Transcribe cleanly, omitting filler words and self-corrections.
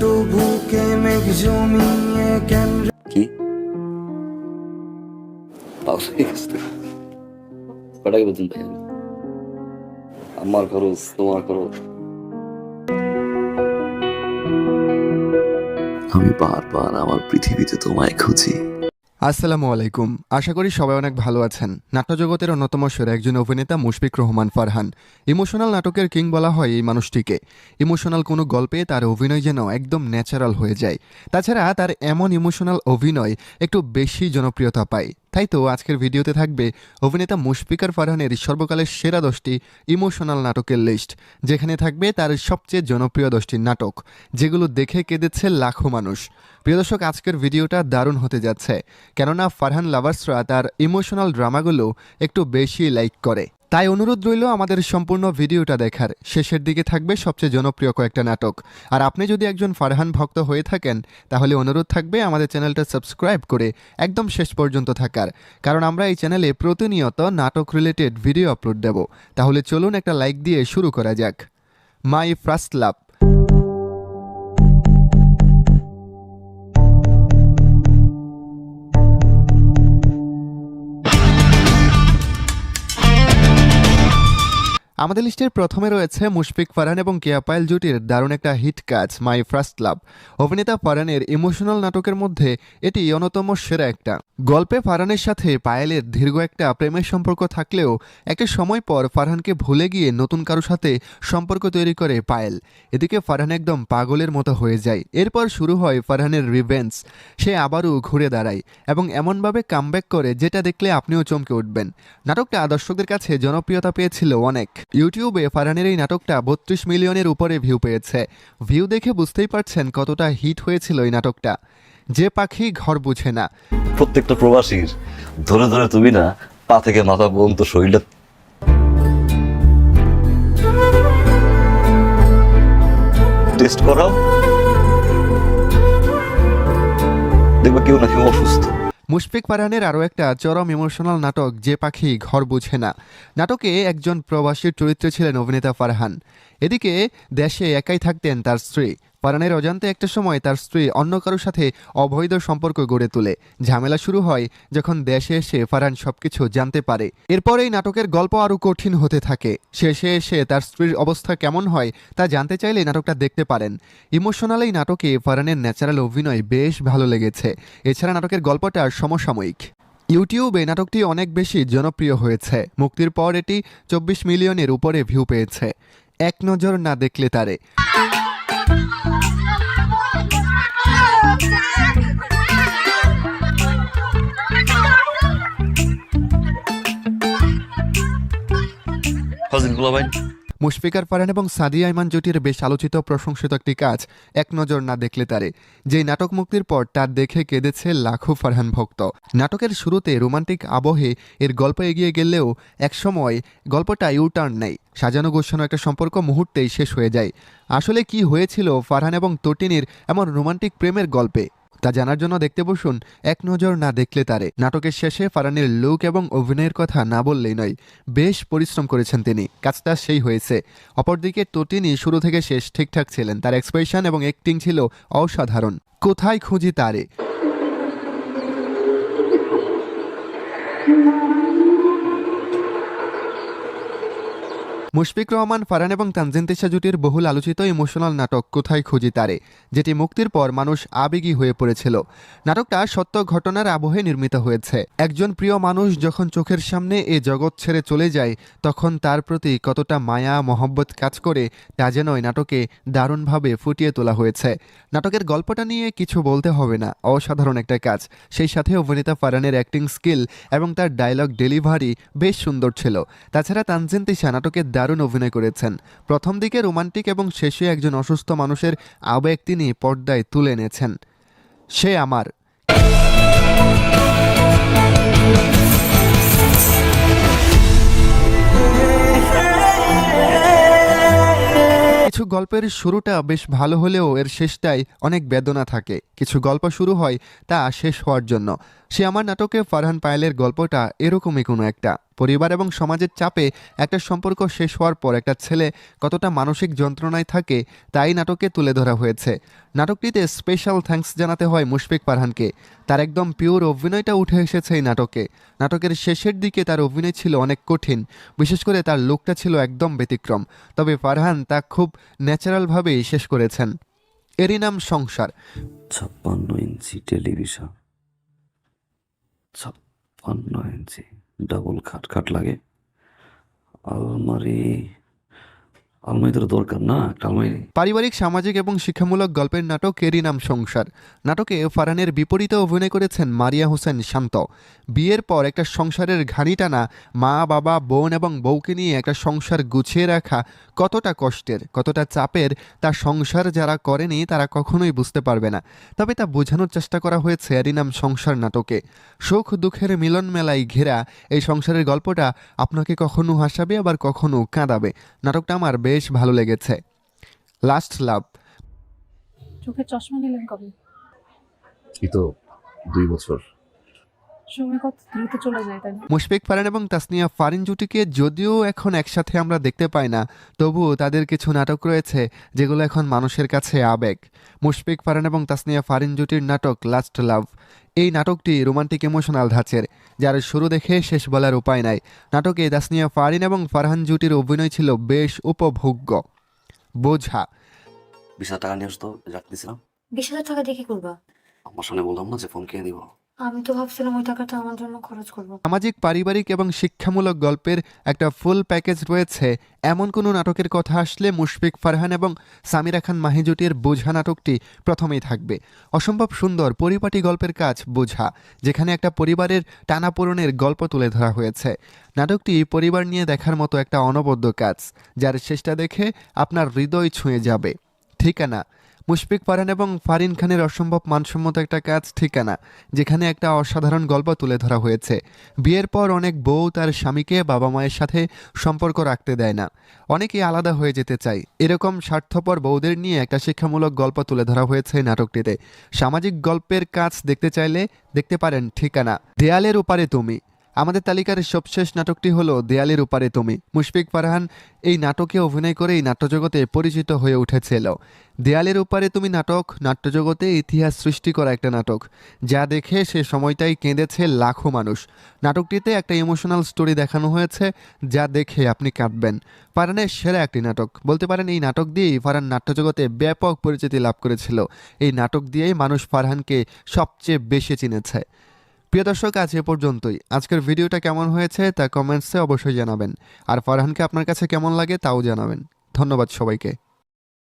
দুটো বুকে মেঘ জমিয়ে কেন কি পাউস হয়ে গেছে? কটাকে বেতন পাই আমি? আমার খরচ, তোমার খরচ। আমি বারবার আমার পৃথিবীতে তোমায় খুঁজি। আসসালামু আলাইকুম। আশা করি সবাই অনেক ভালো আছেন। নাট্যজগতের অন্যতম সেরা একজন অভিনেতা মুশফিক রহমান ফারহান। ইমোশনাল নাটকের কিং বলা হয় এই মানুষটিকে। ইমোশনাল কোনো গল্পে তার অভিনয় যেন একদম ন্যাচারাল হয়ে যায়। তাছাড়া তার এমন ইমোশনাল অভিনয় একটু বেশি জনপ্রিয়তা পায়। তাই তো আজকের ভিডিওতে থাকবে অভিনেতা মুশফিকার ফারহানের সর্বকালের সেরা 10টি ইমোশনাল নাটকের লিস্ট, যেখানে থাকবে তার সবচেয়ে জনপ্রিয় 10টি নাটক, যেগুলো দেখে কেঁদেছে লাখো মানুষ। প্রিয় দর্শক, আজকের ভিডিওটা দারুণ হতে যাচ্ছে, কেননা ফারহান লাভার্সরা তার ইমোশনাল ড্রামাগুলো একটু বেশি লাইক করে। তাই অনুরোধ রইল আমাদের সম্পূর্ণ ভিডিওটা দেখার। শেষের দিকে থাকবে সবচেয়ে জনপ্রিয় কয়েকটা নাটক। আর আপনি যদি একজন ফারহান ভক্ত হয়ে থাকেন, তাহলে অনুরোধ থাকবে আমাদের চ্যানেলটা সাবস্ক্রাইব করে একদম শেষ পর্যন্ত থাকার, কারণ আমরা এই চ্যানেলে প্রতিনিয়ত নাটক রিলেটেড ভিডিও আপলোড দেব। তাহলে চলুন একটা লাইক দিয়ে শুরু করা যাক। My first love. আমাদের লিস্টের প্রথমে রয়েছে মুশফিক ফারহান এবং কেয়া পায়েল জুটির দারুণ একটা হিট কাজ মাই ফার্স্ট লাভ। অভিনেতা ফারহানের ইমোশনাল নাটকের মধ্যে এটি অন্যতম সেরা একটা। গল্পে ফারহানের সাথে পায়েলের দীর্ঘ একটা প্রেমের সম্পর্ক থাকলেও একটা সময় পর ফারহানকে ভুলে গিয়ে নতুন কারোর সাথে সম্পর্ক তৈরি করে পায়েল। এদিকে ফারহান একদম পাগলের মতো হয়ে যায়। এরপর শুরু হয় ফারহানের রিভেঞ্জ। সে আবারও ঘুরে দাঁড়ায় এবং এমনভাবে কামব্যাক করে যেটা দেখলে আপনিও চমকে উঠবেন। নাটকটা দর্শকদের কাছে জনপ্রিয়তা পেয়েছিল অনেক। ইউটিউবে ফারহানের এই নাটকটা 32 মিলিয়নের উপরে ভিউ পেয়েছে। ভিউ দেখে বুঝতেই পারছেন কতটা হিট হয়েছিল এই নাটকটা। যে পাখি ঘর বুঝে না। প্রত্যেকটা প্রবাসীর ধরে ধরে তুমি না পা থেকে মাথা পর্যন্ত শরীরটা টেস্ট করাও, দেখবা কেউ না কেউ অসুস্থ। মুশফিক ফারহানের আরও একটা চরম ইমোশনাল নাটক যে পাখি ঘর বুঝে না। নাটকে একজন প্রবাসীর চরিত্রে ছিলেন অভিনেতা ফারহান। এদিকে দেশে একাই থাকতেন তার স্ত্রী। ফারহানের অজান্তে একটা সময় তার স্ত্রী অন্য কারোর সাথে অবৈধ সম্পর্ক গড়ে তোলে। ঝামেলা শুরু হয় যখন দেশে এসে ফারহান সবকিছু জানতে পারে। এরপর এই নাটকের গল্প আরও কঠিন হতে থাকে। শেষে এসে তার স্ত্রীর অবস্থা কেমন হয় তা জানতে চাইলে নাটকটা দেখতে পারেন। ইমোশনাল এই নাটকে ফারহানের ন্যাচারাল অভিনয় বেশ ভালো লেগেছে। এছাড়া নাটকের গল্পটা সমসাময়িক। ইউটিউবে নাটকটি অনেক বেশি জনপ্রিয় হয়েছে। মুক্তির পর এটি 24 মিলিয়নের উপরে ভিউ পেয়েছে। এক নজর না দেখলে তারে। মুশফিকার ফারহান এবং সাদিয়া ইমান জুটির বেশ আলোচিত প্রশংসিত একটি কাজ এক নজর না দেখলে তারে, যেই নাটক মুক্তির পর তার দেখে কেঁদেছে লাখো ফারহান ভক্ত। নাটকের শুরুতে রোমান্টিক আবহে এর গল্প এগিয়ে গেলেও একসময় গল্পটা ইউটার্ন নেয়। সাজানো গোছানো একটা সম্পর্ক মুহূর্তেই শেষ হয়ে যায়। আসলে কি হয়েছিল ফারহান এবং তটিনীর এমন রোমান্টিক প্রেমের গল্পে, তা জানার জন্য দেখতে বসুন এক নজর না দেখলে তারে। নাটকের শেষে ফারহানের লুক এবং অভিনয়ের কথা না বললেই নয়, বেশ পরিশ্রম করেছেন তিনি। কাজটা সেই হয়েছে। অপরদিকে তটিনী শুরু থেকে শেষ ঠিকঠাক ছিলেন। তার এক্সপ্রেশন এবং অ্যাক্টিং ছিল অসাধারণ। কোথায় খুঁজি তারে। মুশফিক রহমান ফারহান এবং তানজিন তিশা জুটির বহুল আলোচিত ইমোশনাল নাটক কোথায় খুঁজি তারে, যেটি মুক্তির পর মানুষ আবেগী হয়ে পড়েছিল। নাটকটা সত্য ঘটনার আবহে নির্মিত হয়েছে। একজন প্রিয় মানুষ যখন চোখের সামনে এ জগৎ ছেড়ে চলে যায়, তখন তার প্রতি কতটা মায়া মহব্বত কাজ করে তা যেন এই নাটকে দারুণভাবে ফুটিয়ে তোলা হয়েছে। নাটকের গল্পটা নিয়ে কিছু বলতে হবে না, অসাধারণ একটা কাজ। সেই সাথে অভিনেতা ফারহানের অ্যাক্টিং স্কিল এবং তার ডায়লগ ডেলিভারি বেশ সুন্দর ছিল। তাছাড়া তানজিন তিশা নাটকে দারুণ অভিনয় করেছেন। প্রথম দিকে রোমান্টিক এবং শেষে একজন অসুস্থ মানুষের আবেগ তিনি পর্দায় তুলে এনেছেন। সে আমার। কিছু গল্পের শুরুটা বেশ ভালো হলেও এর শেষটায় অনেক বেদনা থাকে। কিছু গল্প শুরু হয় তা শেষ হওয়ার জন্য। সে আমার নাটকে ফারহান পায়েলের গল্পটা এরকমই কোনো একটা। পরিবার এবং সমাজের চাপে একটা সম্পর্ক শেষ হওয়ার পর একটা ছেলে কতটা মানসিক যন্ত্রণায় থাকে তাই নাটকে তুলে ধরা হয়েছে। নাটকটিতে স্পেশাল থ্যাঙ্কস জানাতে হয় মুশফিক ফারহানকে। তার একদম পিওর অভিনয়টা উঠে এসেছে এই নাটকে। নাটকের শেষের দিকে তার অভিনয় ছিল অনেক কঠিন, বিশেষ করে তার লুকটা ছিল একদম ব্যতিক্রম। তবে ফারহান তা খুব ন্যাচারালভাবেই শেষ করেছেন। এরই নাম সংসার। 56 ইঞ্চি টেলিভিশন, 56 ইঞ্চি ডাবল খাট লাগে। আলমারি আলমারি তো দরকার না, একটা আলমারি। পারিবারিক, সামাজিক এবং শিক্ষামূলক গল্পের নাটক এরই নাম সংসার। নাটকে ফারহানের বিপরীতে অভিনয় করেছেন মারিয়া হোসেন শান্ত। বিয়ের পর একটা সংসারের ঘানি টানা, মা বাবা বোন এবং বউকে নিয়ে একটা সংসার গুছিয়ে রাখা কতটা কষ্টের, কতটা চাপের তা সংসার যারা করেনি তারা কখনোই বুঝতে পারবে না। তবে তা বোঝানোর চেষ্টা করা হয়েছে এরই নাম সংসার নাটকে। সুখ দুঃখের মিলন মেলায় ঘেরা এই সংসারের গল্পটা আপনাকে কখনো হাসাবে আবার কখনো কাঁদাবে। নাটকটা আমার বেশ ভালো লেগেছে। লাস্ট লাভ। চোখের চশমা নিলেন কবে? এই তো 2 বছর। সময় কত দ্রুত চলে যায়, তাই না? মুশফিক ফারহান এবং তাসনিয়া ফারিন জুটিকে যদিও এখন একসাথে আমরা দেখতে পাই না, তবুও তাদের কিছু নাটক রয়েছে যেগুলো এখন মানুষের কাছে আবেগ। মুশফিক ফারহান এবং তাসনিয়া ফারিন জুটির নাটক লাস্ট লাভ। এই নাটকটি রোমান্টিক ইমোশনাল ধাঁচের, যার শুরু দেখে শেষ বলার উপায় নাই। নাটকে তাসনিয়া ফারিন এবং ফারহান জুটির অভিনয় ছিল বেশ উপভোগ্য। বোঝা। 20,000 টাকা নিয়ে আসতো, রাখতেছিলাম। 20,000 টাকা দিয়ে কি করবা? আমার সামনে বললাম না যে ফোন কিনে দিব। আমি তো ভাবছিলাম ওই টাকাটা আমার জন্য খরচ করবো। সামাজিক, পারিবারিক এবং শিক্ষামূলক গল্পের একটা ফুল প্যাকেজ রয়েছে এমন কোনো নাটকের কথা আসলে মুশফিক ফারহান এবং সামিরা খান মাহি জুটির বোঝা নাটকটি প্রথমেই থাকবে। অসম্ভব সুন্দর পরিপাটি গল্পের কাজ বোঝা, যেখানে একটা পরিবারের টানাপোড়েনের গল্প তুলে ধরা হয়েছে। নাটকটি পরিবার নিয়ে দেখার মতো একটা অনবদ্য কাজ, যার শেষটা দেখে আপনার হৃদয় ছুঁয়ে যাবে। ঠিকানা। মুশফিক ফারহান এবং ফারিন খানের অসম্ভব মানসম্মত একটা কাজ ঠিকানা, যেখানে একটা অসাধারণ গল্প তুলে ধরা হয়েছে। বিয়ের পর অনেক বউ তার স্বামীকে বাবা মায়ের সাথে সম্পর্ক রাখতে দেয় না, অনেকেই আলাদা হয়ে যেতে চায়। এরকম স্বার্থপর বউদের নিয়ে একটা শিক্ষামূলক গল্প তুলে ধরা হয়েছে নাটকটিতে। সামাজিক গল্পের কাজ দেখতে চাইলে দেখতে পারেন ঠিকানা। দেয়ালের ওপারে তুমি। আমাদের তালিকার সবশেষ নাটকটি হলো দেয়ালের ওপারে তুমি। মুশফিক ফারহান এই নাটকে অভিনয় করে এই নাট্যজগতে পরিচিত হয়ে উঠেছিল। দেয়ালের ওপারে তুমি নাটক নাট্যজগতে ইতিহাস সৃষ্টি করা একটা নাটক, যা দেখে সে সময়টাই কেঁদেছে লাখো মানুষ। নাটকটিতে একটা ইমোশনাল স্টোরি দেখানো হয়েছে যা দেখে আপনি কাঁদবেন। ফারহানের সেরা একটি নাটক বলতে পারেন। এই নাটক দিয়েই ফারহান নাট্যজগতে ব্যাপক পরিচিতি লাভ করেছিল। এই নাটক দিয়েই মানুষ ফারহানকে সবচেয়ে বেশি চিনেছে। প্রিয় দর্শক, আজ এ পর্যন্তই। আজকের ভিডিওটা কেমন হয়েছে তা কমেন্টসে অবশ্যই জানাবেন, আর ফারহানকে আপনার কাছে কেমন লাগে তাও জানাবেন। ধন্যবাদ সবাইকে।